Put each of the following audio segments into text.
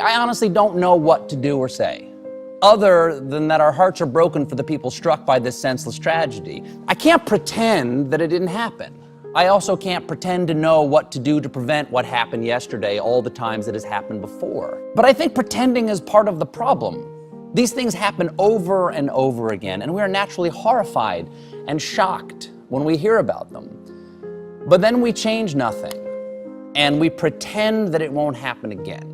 I honestly don't know what to do or say, other than that our hearts are broken for the people struck by this senseless tragedy. I can't pretend that it didn't happen. I also can't pretend to know what to do to prevent what happened yesterday all the times it has happened before. But I think pretending is part of the problem. These things happen over and over again, and we are naturally horrified and shocked when we hear about them. But then we change nothing, and we pretend that it won't happen again.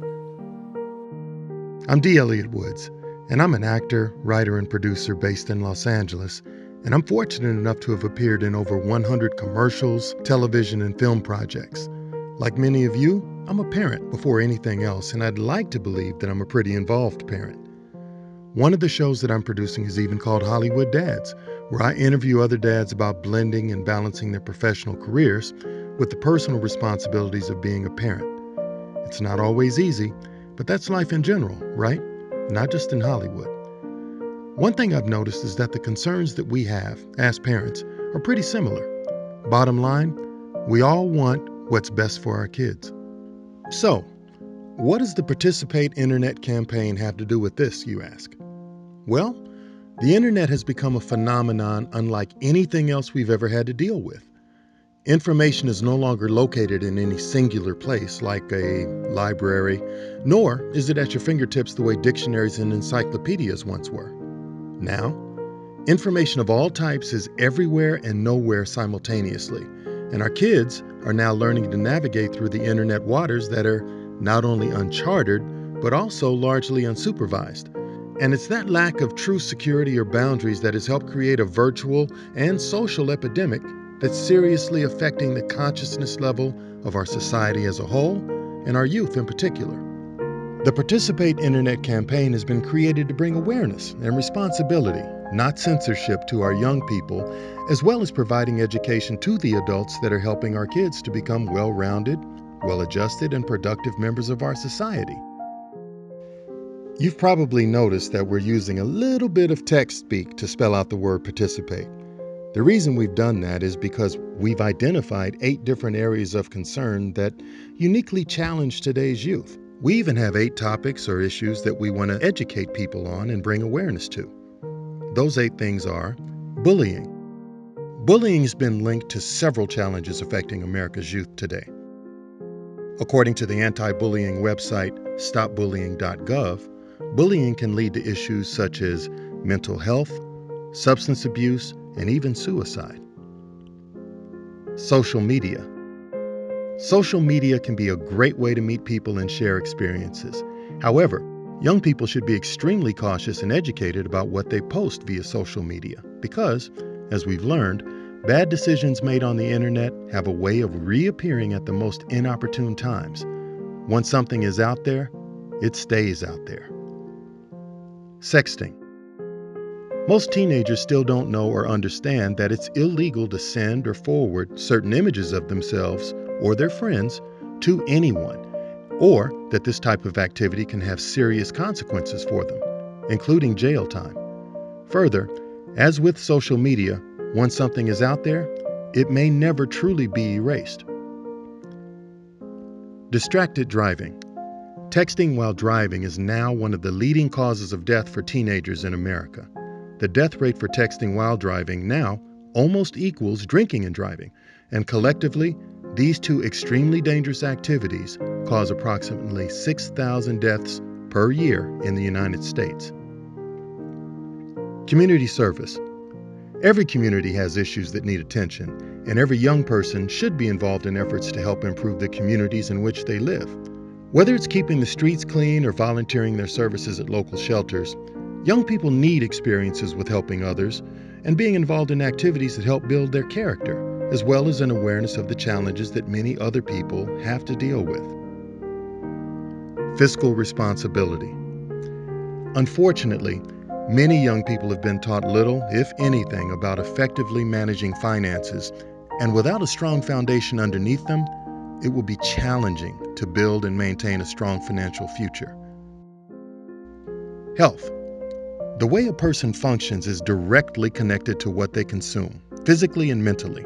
I'm D. Elliott Woods, and I'm an actor, writer, and producer based in Los Angeles, and I'm fortunate enough to have appeared in over 100 commercials, television, and film projects. Like many of you, I'm a parent before anything else, and I'd like to believe that I'm a pretty involved parent. One of the shows that I'm producing is even called Hollywood Dads, where I interview other dads about blending and balancing their professional careers with the personal responsibilities of being a parent. It's not always easy, but that's life in general, right? Not just in Hollywood. One thing I've noticed is that the concerns that we have as parents are pretty similar. Bottom line, we all want what's best for our kids. So, what does the Particip8 Internet campaign have to do with this, you ask? Well, the Internet has become a phenomenon unlike anything else we've ever had to deal with. Information is no longer located in any singular place like a library, nor is it at your fingertips the way dictionaries and encyclopedias once were. Now, information of all types is everywhere and nowhere simultaneously, and our kids are now learning to navigate through the internet waters that are not only uncharted, but also largely unsupervised. And it's that lack of true security or boundaries that has helped create a virtual and social epidemic that's seriously affecting the consciousness level of our society as a whole, and our youth in particular. The Particip8 Internet campaign has been created to bring awareness and responsibility, not censorship, to our young people, as well as providing education to the adults that are helping our kids to become well-rounded, well-adjusted, and productive members of our society. You've probably noticed that we're using a little bit of text speak to spell out the word participate. The reason we've done that is because we've identified 8 different areas of concern that uniquely challenge today's youth. We even have 8 topics or issues that we want to educate people on and bring awareness to. Those 8 things are bullying. Bullying has been linked to several challenges affecting America's youth today. According to the anti-bullying website stopbullying.gov, bullying can lead to issues such as mental health, substance abuse, and even suicide. Social media. Social media can be a great way to meet people and share experiences. However, young people should be extremely cautious and educated about what they post via social media because, as we've learned, bad decisions made on the internet have a way of reappearing at the most inopportune times. Once something is out there, it stays out there. Sexting. Most teenagers still don't know or understand that it's illegal to send or forward certain images of themselves or their friends to anyone, or that this type of activity can have serious consequences for them, including jail time. Further, as with social media, once something is out there, it may never truly be erased. Distracted driving. Texting while driving is now one of the leading causes of death for teenagers in America. The death rate for texting while driving now almost equals drinking and driving, and collectively, these 2 extremely dangerous activities cause approximately 6,000 deaths per year in the United States. Community service. Every community has issues that need attention, and every young person should be involved in efforts to help improve the communities in which they live. Whether it's keeping the streets clean or volunteering their services at local shelters, young people need experiences with helping others and being involved in activities that help build their character, as well as an awareness of the challenges that many other people have to deal with. Fiscal responsibility. Unfortunately, many young people have been taught little, if anything, about effectively managing finances, and without a strong foundation underneath them, it will be challenging to build and maintain a strong financial future. Health. The way a person functions is directly connected to what they consume, physically and mentally.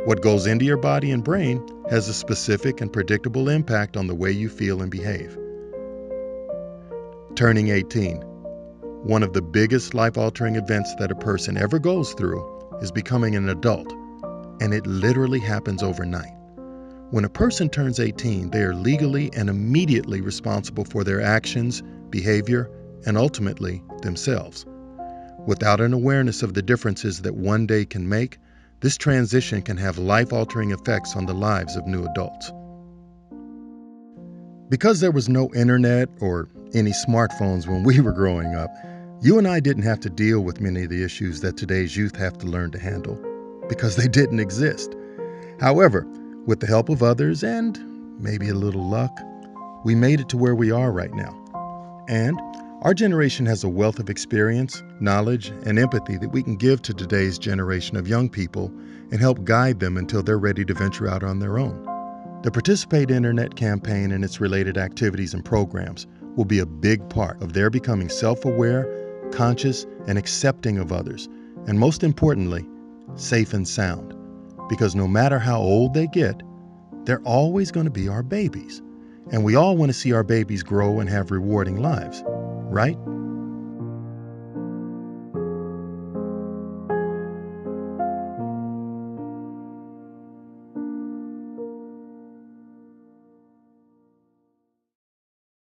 What goes into your body and brain has a specific and predictable impact on the way you feel and behave. Turning 18. One of the biggest life-altering events that a person ever goes through is becoming an adult, and it literally happens overnight. When a person turns 18, they are legally and immediately responsible for their actions, behavior, and ultimately themselves. Without an awareness of the differences that one day can make, this transition can have life-altering effects on the lives of new adults. Because there was no internet or any smartphones when we were growing up, you and I didn't have to deal with many of the issues that today's youth have to learn to handle, because they didn't exist. However, with the help of others and maybe a little luck, we made it to where we are right now. And our generation has a wealth of experience, knowledge, and empathy that we can give to today's generation of young people and help guide them until they're ready to venture out on their own. The Particip8 Internet campaign and its related activities and programs will be a big part of their becoming self-aware, conscious, and accepting of others, and most importantly, safe and sound. Because no matter how old they get, they're always going to be our babies. And we all want to see our babies grow and have rewarding lives, right?